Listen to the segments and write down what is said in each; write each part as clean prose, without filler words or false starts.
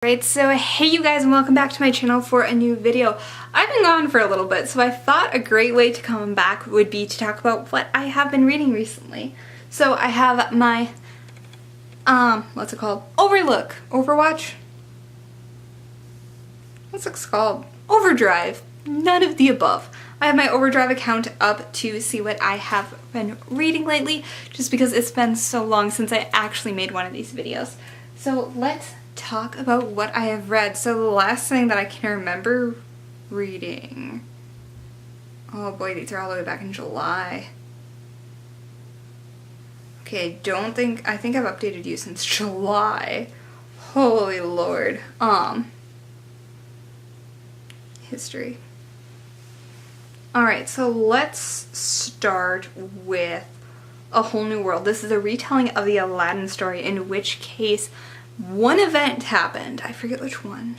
Right, so hey you guys, and welcome back to my channel for a new video. I've been gone for a little bit, so I thought a great way to come back would be to talk about what I have been reading recently. So I have my, what's it called? Overwatch? What's it called? Overdrive. None of the above. I have my Overdrive account up to see what I have been reading lately, just because it's been so long since I actually made one of these videos. So let's talk about what I have read. So the last thing that I can remember reading, oh boy, these are all the way back in July. Okay, I think I've updated you since July. Holy Lord. History. Alright, so let's start with A Whole New World. This is a retelling of the Aladdin story, in which case one event happened. I forget which one.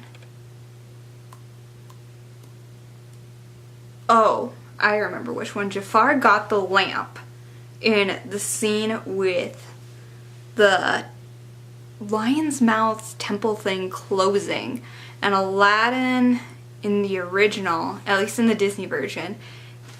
Oh, I remember which one. Jafar got the lamp in the scene with the Lion's Mouth temple thing closing, and Aladdin in the original, at least in the Disney version,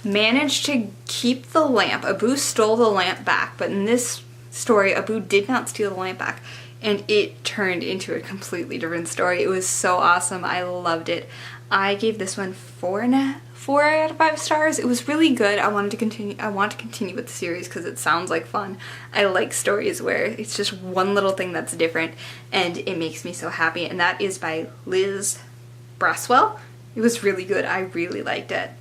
managed to keep the lamp. Abu stole the lamp back, but in this story, Abu did not steal the lamp back, and it turned into a completely different story. It was so awesome. I loved it. I gave this one 4 out of 5 stars. It was really good. I want to continue with the series because it sounds like fun. I like stories where it's just one little thing that's different and it makes me so happy, and that is by Liz Braswell. It was really good. I really liked it.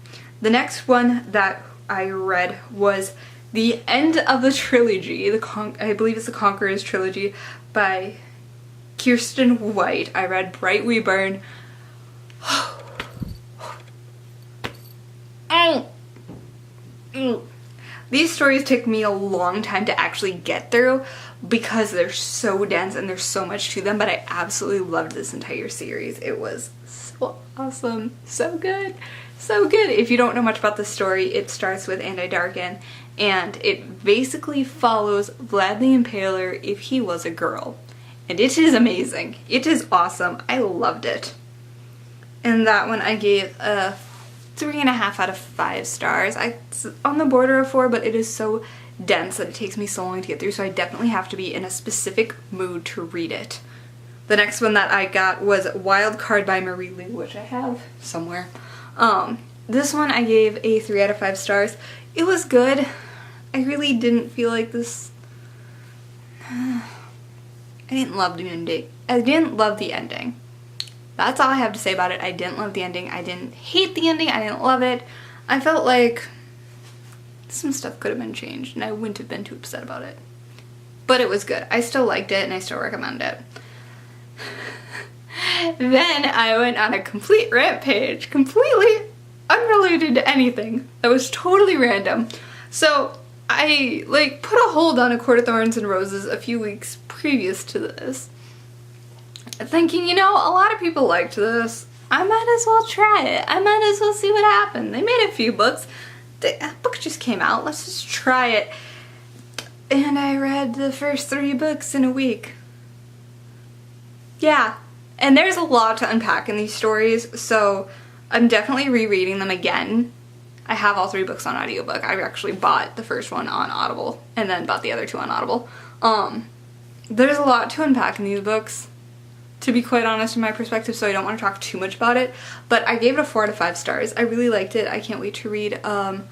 The next one that I read was the end of the trilogy. I believe it's the Conquerors trilogy by Kiersten White. I read Bright We Burn. These stories took me a long time to actually get through because they're so dense and there's so much to them, but I absolutely loved this entire series. It was so awesome. So good. So good. If you don't know much about the story, it starts with Andi Darkin, and it basically follows Vlad the Impaler if he was a girl. And it is amazing. It is awesome. I loved it. And that one I gave a 3.5 out of 5 stars. It's on the border of 4, but it is so dense that it takes me so long to get through, so I definitely have to be in a specific mood to read it. The next one that I got was Wild Card by Marie Lu, which I have somewhere. This one I gave a 3 out of 5 stars. It was good. I really didn't feel like this. I didn't love the ending. I didn't love the ending. That's all I have to say about it. I didn't love the ending. I didn't hate the ending. I didn't love it. I felt like some stuff could have been changed and I wouldn't have been too upset about it. But it was good. I still liked it and I still recommend it. Then I went on a complete rampage, completely unrelated to anything. That was totally random. So I put a hold on A Court of Thorns and Roses a few weeks previous to this, thinking, you know, a lot of people liked this. I might as well try it. I might as well see what happened. They made a few books. The book just came out. Let's just try it. And I read the first 3 books in a week. Yeah. And there's a lot to unpack in these stories, so I'm definitely rereading them again. I have all 3 books on audiobook. I actually bought the first one on Audible and then bought the other 2 on Audible. There's a lot to unpack in these books, to be quite honest, in my perspective, so I don't want to talk too much about it. But I gave it a 4 out of 5 stars. I really liked it. I can't wait to read A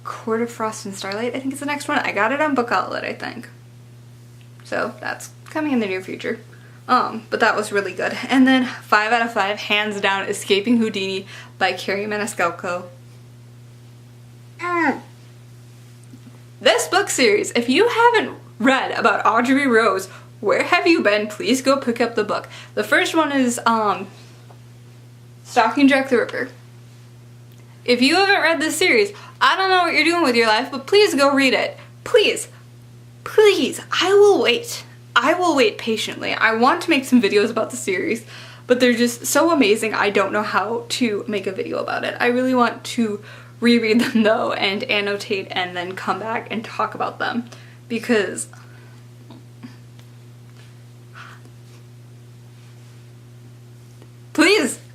Court of Frost and Starlight. I think it's the next one. I got it on Book Outlet, I think. So that's coming in the near future. But that was really good. And then 5 out of 5, hands down, Escaping Houdini by Carrie Maniscalco. This book series, if you haven't read about Audrey Rose, where have you been? Please go pick up the book. The first one is Stalking Jack the Ripper. If you haven't read this series, I don't know what you're doing with your life, but please go read it. Please. Please. I will wait. I will wait patiently. I want to make some videos about the series, but they're just so amazing. I don't know how to make a video about it. I really want to reread them though and annotate and then come back and talk about them, because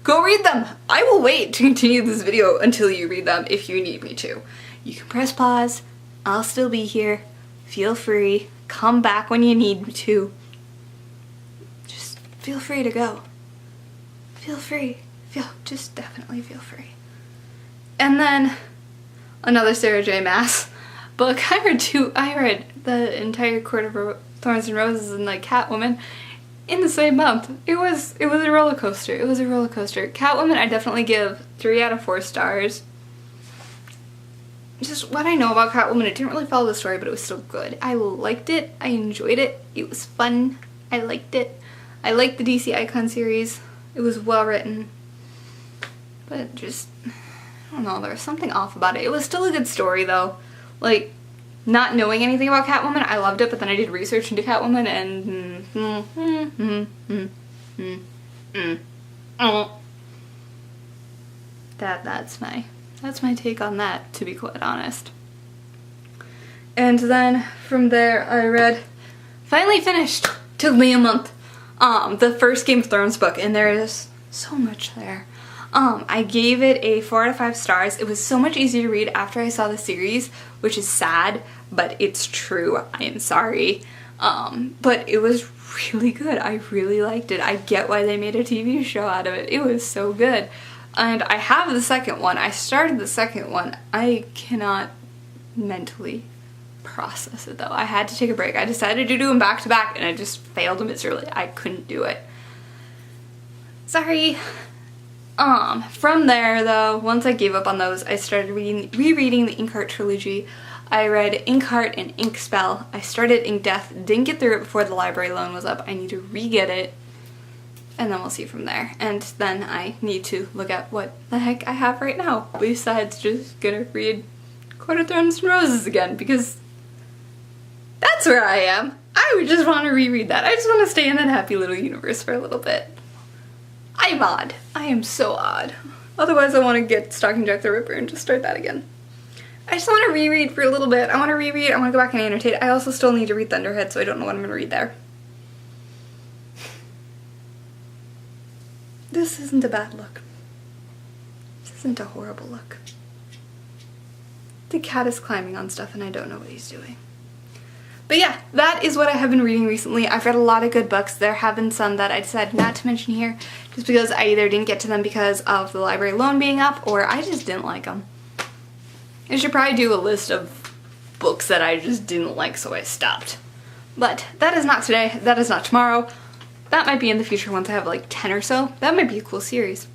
go read them. I will wait to continue this video until you read them if you need me to. You can press pause. I'll still be here. Feel free. Come back when you need me to. Just feel free to go. Feel free. Just definitely feel free. And then another Sarah J. Maas book. I read the entire Court of Thorns and Roses and like Catwoman in the same month. It was a roller coaster. It was a roller coaster. Catwoman I definitely give 3 out of 4 stars. Just what I know about Catwoman, it didn't really follow the story, but it was still good. I liked it. I enjoyed it. It was fun. I liked it. I liked the DC Icon series. It was well written. But just, I don't know, there was something off about it. It was still a good story though. Like, not knowing anything about Catwoman, I loved it, but then I did research into Catwoman and that's my take on that, to be quite honest. And then from there I finally finished, took me a month, the first Game of Thrones book, and there is so much there. I gave it a 4 out of 5 stars. It was so much easier to read after I saw the series, which is sad, but it's true. I am sorry. But it was really good. I really liked it. I get why they made a TV show out of it. It was so good. And I have the second one. I started the second one. I cannot mentally process it though. I had to take a break. I decided to do them back to back and I just failed miserably. I couldn't do it. Sorry. From there though, once I gave up on those, I started rereading the Inkheart trilogy. I read Inkheart and Inkspell. I started Inkdeath, didn't get through it before the library loan was up. I need to re-get it, and then we'll see from there. And then I need to look at what the heck I have right now, besides just gonna read Court of Thorns and Roses again, because that's where I am. I would just want to reread that. I just want to stay in that happy little universe for a little bit. I'm odd. I am so odd. Otherwise I want to get Stalking Jack the Ripper and just start that again. I just want to reread for a little bit. I want to reread, I want to go back and annotate. I also still need to read Thunderhead, so I don't know what I'm going to read there. This isn't a bad look. This isn't a horrible look. The cat is climbing on stuff and I don't know what he's doing. But yeah, that is what I have been reading recently. I've read a lot of good books. There have been some that I decided not to mention here just because I either didn't get to them because of the library loan being up or I just didn't like them. I should probably do a list of books that I just didn't like, so I stopped. But that is not today. That is not tomorrow. That might be in the future once I have like 10 or so. That might be a cool series.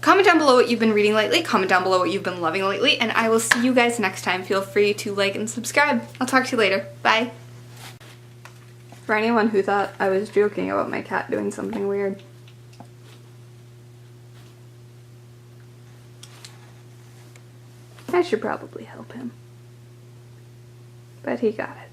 Comment down below what you've been reading lately, comment down below what you've been loving lately, and I will see you guys next time. Feel free to like and subscribe. I'll talk to you later. Bye. For anyone who thought I was joking about my cat doing something weird. I should probably help him. But he got it.